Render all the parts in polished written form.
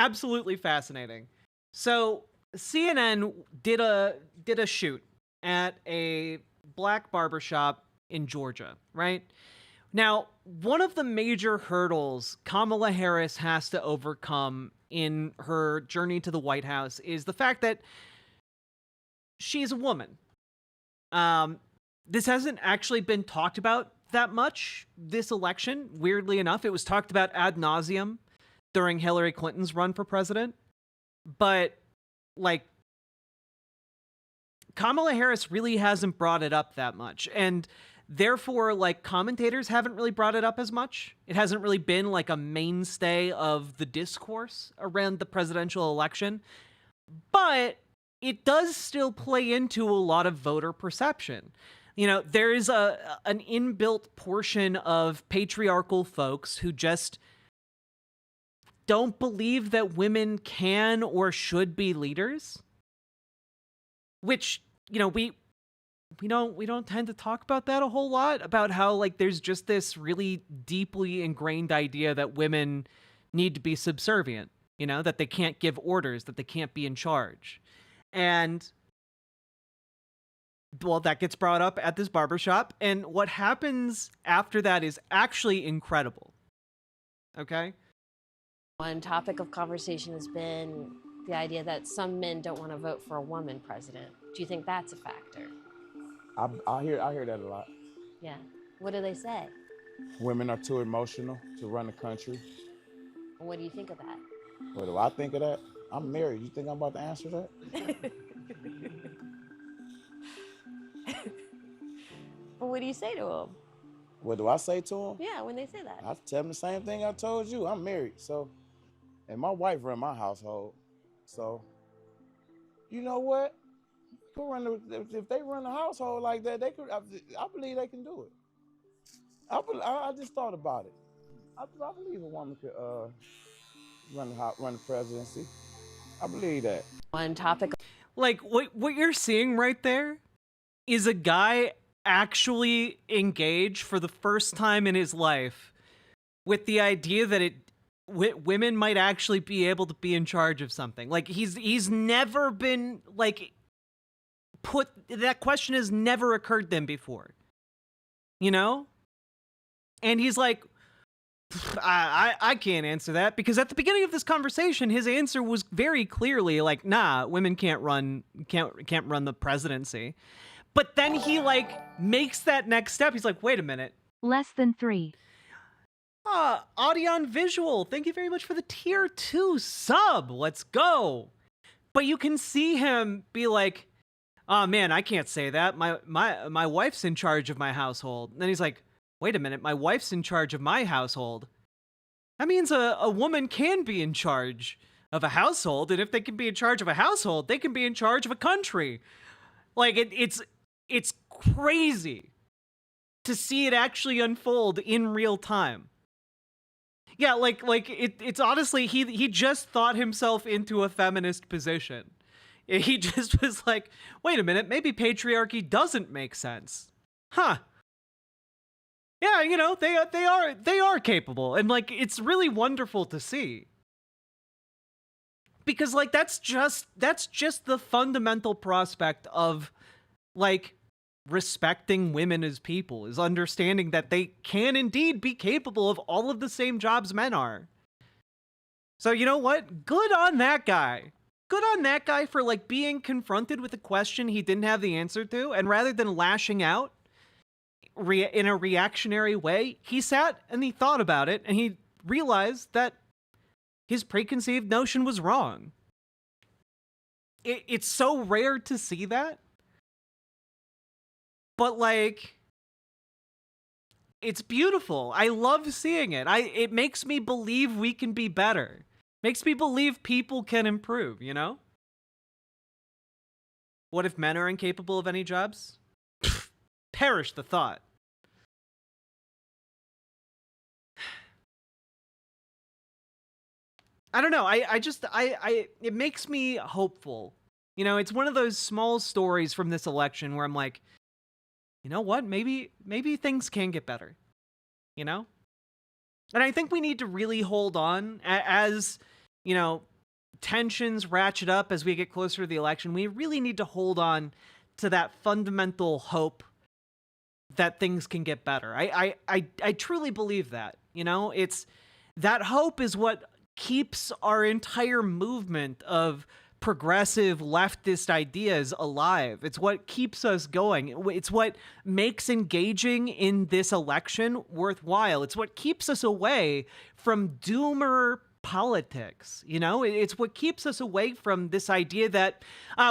absolutely fascinating. So CNN did a shoot at a black barbershop in Georgia, right? Now, one of the major hurdles Kamala Harris has to overcome in her journey to the White House is the fact that she's a woman. This hasn't actually been talked about that much this election. Weirdly enough, it was talked about ad nauseum during Hillary Clinton's run for president. But, like, Kamala Harris really hasn't brought it up that much. And therefore, like, commentators haven't really brought it up as much. It hasn't really been, like, a mainstay of the discourse around the presidential election. But it does still play into a lot of voter perception. You know, there is an inbuilt portion of patriarchal folks who just don't believe that women can or should be leaders. Which, you know, we don't tend to talk about that a whole lot, about how, like, there's just this really deeply ingrained idea that women need to be subservient, you know, that they can't give orders, that they can't be in charge. And, well, that gets brought up at this barbershop, and what happens after that is actually incredible. Okay? One topic of conversation has been the idea that some men don't want to vote for a woman president. Do you think that's a factor? I hear that a lot. Yeah. What do they say? Women are too emotional to run the country. What do you think of that? What do I think of that? I'm married. You think I'm about to answer that? Well, what do you say to them? What do I say to them? Yeah, when they say that. I tell them the same thing I told you. I'm married, so, and my wife run my household. So, you know what? If they run a household like that, they could. I believe they can do it. I just thought about it. I believe a woman could run the presidency. I believe that. One topic. Like, what you're seeing right there is a guy actually engaged for the first time in his life with the idea that women might actually be able to be in charge of something. Like, he's never been, like, that question has never occurred to him before. You know? And he's like, I can't answer that, because at the beginning of this conversation, his answer was very clearly like, nah, women can't run the presidency. But then he, like, makes that next step. He's like, wait a minute. Less than 3. Audion Visual, thank you very much for the tier 2 sub. Let's go. But you can see him be like, oh man, I can't say that. My wife's in charge of my household. And then he's like, wait a minute, my wife's in charge of my household. That means a woman can be in charge of a household, and if they can be in charge of a household, they can be in charge of a country. Like, it's crazy to see it actually unfold in real time. Yeah, it's honestly, he just thought himself into a feminist position. He just was like, wait a minute, maybe patriarchy doesn't make sense. Huh. Yeah, you know, they are capable, and, like, it's really wonderful to see. Because, like, that's just the fundamental prospect of, like, respecting women as people, is understanding that they can indeed be capable of all of the same jobs men are. So, you know what? Good on that guy. Good on that guy for, like, being confronted with a question he didn't have the answer to, and rather than lashing out in a reactionary way, he sat and he thought about it, and he realized that his preconceived notion was wrong. It's so rare to see that. But, like, it's beautiful. I love seeing it. It makes me believe we can be better. Makes me believe people can improve, you know? What if men are incapable of any jobs? Perish the thought. I don't know. It makes me hopeful. You know, it's one of those small stories from this election where I'm like, you know what? Maybe things can get better. You know? And I think we need to really hold on as you know, tensions ratchet up as we get closer to the election, we really need to hold on to that fundamental hope that things can get better. I truly believe that. You know, it's that hope is what keeps our entire movement of progressive leftist ideas alive. It's what keeps us going. It's what makes engaging in this election worthwhile. It's what keeps us away from doomer politics. You know, it's what keeps us away from this idea that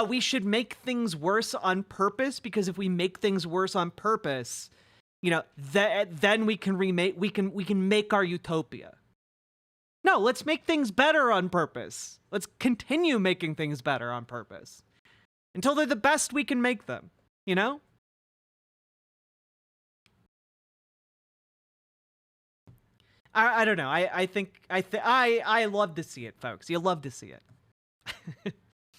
we should make things worse on purpose, because if we make things worse on purpose, you know, then we can make our utopia. No, let's make things better on purpose. Let's continue making things better on purpose until they're the best we can make them, you know? I don't know. I love to see it, folks. You love to see it.